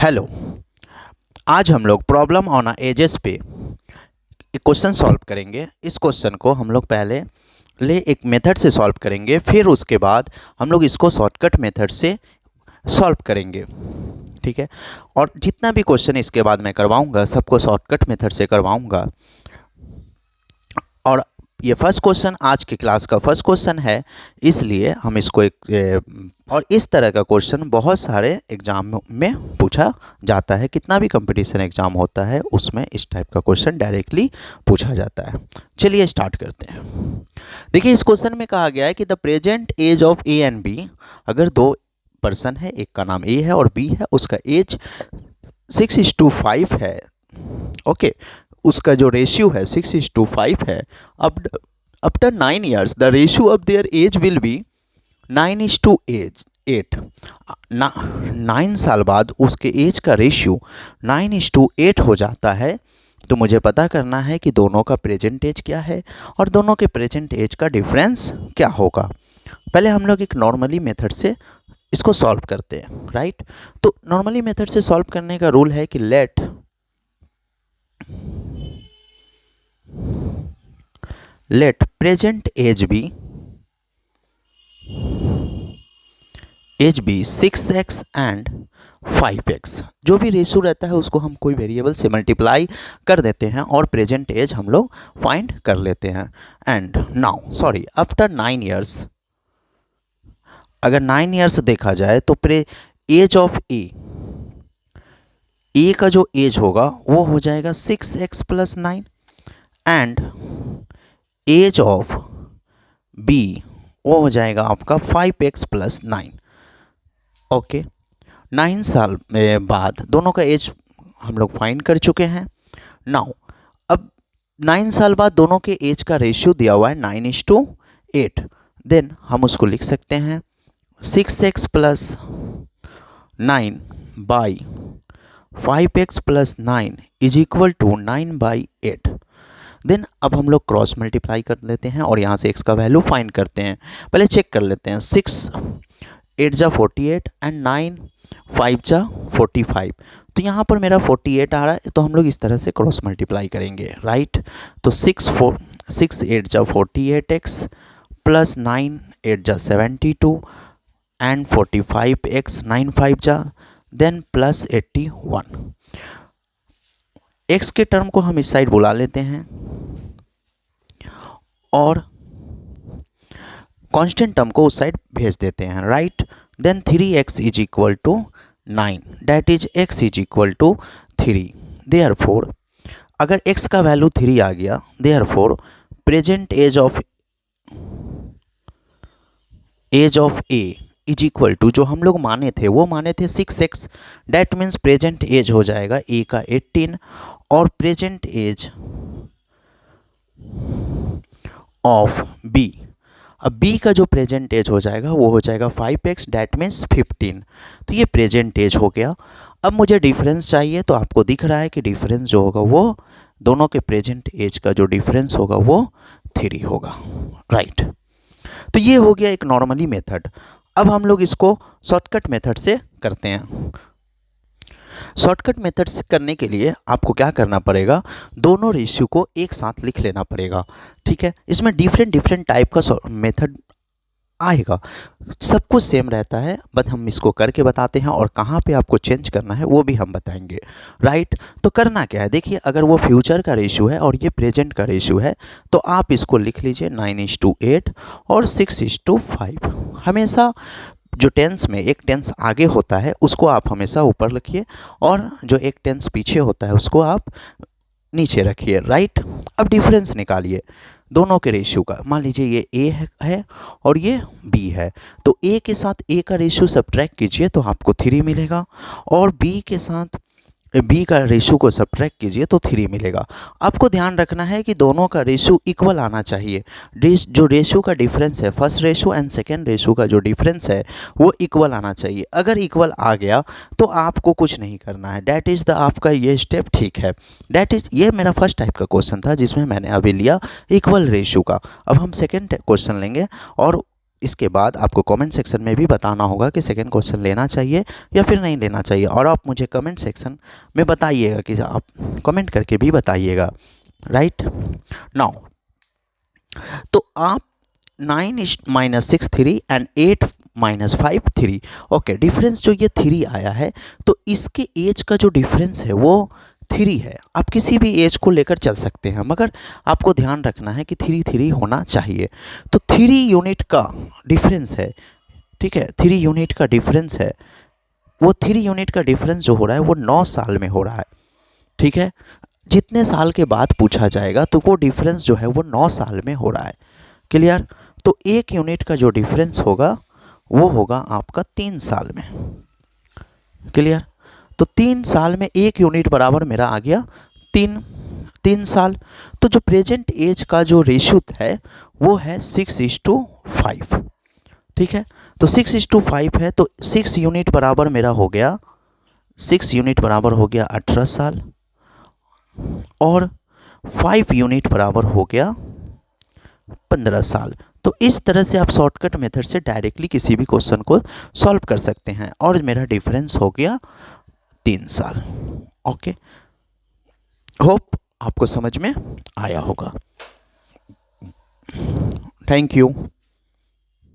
Hello. आज हम लोग प्रॉब्लम ऑन एजेस पे एक क्वेश्चन सॉल्व करेंगे। इस क्वेश्चन को हम लोग पहले एक मेथड से सॉल्व करेंगे, फिर उसके बाद हम लोग इसको शॉर्टकट मेथड से सॉल्व करेंगे। ठीक है। और जितना भी क्वेश्चन इसके बाद मैं करवाऊंगा सबको शॉर्टकट मेथड से करवाऊंगा। और ये फर्स्ट क्वेश्चन आज की क्लास का फर्स्ट क्वेश्चन है, इसलिए हम इसको और इस तरह का क्वेश्चन बहुत सारे एग्जाम में पूछा जाता है। कितना भी कंपटीशन एग्जाम होता है उसमें इस टाइप का क्वेश्चन डायरेक्टली पूछा जाता है। चलिए स्टार्ट करते हैं। देखिए, इस क्वेश्चन में कहा गया है कि the present age of A and B. अगर दो पर्सन है, एक का नाम ए है और बी है, उसका एज 6:5 है। ओके, उसका जो रेशियो है 6:5 है। After 9 years the ratio of their age will be 9:8। 9 साल बाद उसके एज का रेशियो 9:8 हो जाता है। तो मुझे पता करना है कि दोनों का प्रेजेंट एज क्या है और दोनों के प्रेजेंट एज का डिफरेंस क्या होगा। पहले हम लोग एक नॉर्मली मेथड से इसको सॉल्व करते हैं, राइट। तो नॉर्मली मेथड से सॉल्व करने का रूल है कि let present age be 6x and 5x। जो भी रेशियो रहता है उसको हम कोई वेरिएबल से मल्टीप्लाई कर देते हैं और प्रेजेंट एज हम लोग फाइंड कर लेते हैं। एंड नाउ आफ्टर 9 years, अगर 9 years देखा जाए तो एज ऑफ ए का जो एज होगा वो हो जाएगा 6x + 9 and as of B वो हो जाएगा आपका 5x + 9। ओके, 9 साल बाद दोनों का एज हम लोग फाइंड कर चुके हैं। नाउ अब 9 साल बाद दोनों के एज का रेशियो दिया हुआ है 9:8। देन हम उसको लिख सकते हैं 6x + 9 by 5x + 9 is equal to 9/8। Then अब हम लोग क्रॉस मल्टीप्लाई कर लेते हैं और यहाँ से x का वैल्यू फाइंड करते हैं। पहले चेक कर लेते हैं। 6 8 जा 48 एंड 9 5 जा 45। तो यहाँ पर मेरा 48 आ रहा है, तो हम लोग इस तरह से क्रॉस मल्टीप्लाई करेंगे, राइट। तो 6 8 जा 48x + 9 8 जा 72 एंड 45x 9 5 जा देन प्लस 81। x के टर्म को हम इस साइड बुला लेते हैं और कांस्टेंट टर्म को उस साइड भेज देते हैं, right. Then 3x is equal to 9, that is x is equal to 3। Therefore अगर x का वैल्यू 3 आ गया, therefore present age of A is equal to, जो हम लोग माने थे 6x। That means present as हो जाएगा ए का 18 और प्रेजेंट एज ऑफ बी, अब बी का जो प्रेजेंट एज हो जाएगा वो हो जाएगा 5x, डैट मीन्स 15। तो ये प्रेजेंट एज हो गया। अब मुझे डिफरेंस चाहिए, तो आपको दिख रहा है कि डिफरेंस जो होगा वो दोनों के प्रेजेंट एज का जो डिफरेंस होगा वो 3 होगा, राइट। तो ये हो गया एक नॉर्मली मेथड। अब हम लोग इसको शॉर्टकट मेथड से करते हैं। शॉर्टकट मेथड से करने के लिए आपको क्या करना पड़ेगा, दोनों रेशियो को एक साथ लिख लेना पड़ेगा, ठीक है। इसमें डिफरेंट टाइप का मेथड आएगा, सब कुछ सेम रहता है, बट हम इसको करके बताते हैं और कहाँ पे आपको चेंज करना है वो भी हम बताएंगे, राइट। तो करना क्या है, देखिए, अगर वो फ्यूचर का रेशियो है और ये प्रेजेंट का रेशियो है तो आप इसको लिख लीजिए 9:8 और 6:5। हमेशा जो टेंस में एक टेंस आगे होता है उसको आप हमेशा ऊपर रखिए और जो एक टेंस पीछे होता है उसको आप नीचे रखिए, राइट। अब डिफरेंस निकालिए दोनों के रेशियो का। मान लीजिए ये ए है और ये बी है, तो ए के साथ ए का रेशियो सब्ट्रैक्ट कीजिए तो आपको 3 मिलेगा और बी के साथ बी का रेशियो को सब्ट्रैक्ट कीजिए तो 3 मिलेगा। आपको ध्यान रखना है कि दोनों का रेशियो इक्वल आना चाहिए। जो रेशियो का डिफरेंस है, first ratio and second ratio का जो डिफरेंस है वो इक्वल आना चाहिए। अगर इक्वल आ गया तो आपको कुछ नहीं करना है, डैट इज़ द आपका ये स्टेप ठीक है। डैट इज़, ये मेरा फर्स्ट टाइप का क्वेश्चन था जिसमें मैंने अभी लिया इक्वल रेशियो का। अब हम सेकेंड क्वेश्चन लेंगे और इसके बाद आपको कमेंट सेक्शन में भी बताना होगा कि सेकंड क्वेश्चन लेना चाहिए या फिर नहीं लेना चाहिए, और आप मुझे कमेंट सेक्शन में बताइएगा कि आप कमेंट करके भी बताइएगा, राइट। नाउ तो आप 9 - 6 3 एंड 8 - 5 3, ओके, डिफरेंस जो ये 3 आया है तो इसके एज का जो डिफरेंस है वो 3 है। आप किसी भी एज को लेकर चल सकते हैं, मगर आपको ध्यान रखना है कि 3 3 होना चाहिए। तो 3 यूनिट का डिफरेंस है, ठीक है, 3 यूनिट का डिफरेंस है। वो 3 यूनिट का डिफरेंस जो हो रहा है वो 9 साल में हो रहा है, ठीक है। जितने साल के बाद पूछा जाएगा तो वो डिफरेंस जो है वो 9 साल में हो रहा है, क्लियर। तो 1 यूनिट का जो डिफरेंस होगा वो होगा आपका 3 साल में, क्लियर। तो 3 साल में 1 यूनिट बराबर मेरा आ गया 3 साल। तो जो प्रेजेंट एज का जो रेशियो है वो है 6:5, ठीक है। तो 6:5 है, तो 6 यूनिट बराबर मेरा हो गया 6 यूनिट बराबर हो गया 18 साल, और 5 यूनिट बराबर हो गया 15 साल। तो इस तरह से आप शॉर्टकट मेथड से डायरेक्टली किसी भी क्वेश्चन को सॉल्व कर सकते हैं, और मेरा डिफरेंस हो गया 3 साल। ओके, होप आपको समझ में आया होगा। Thank you.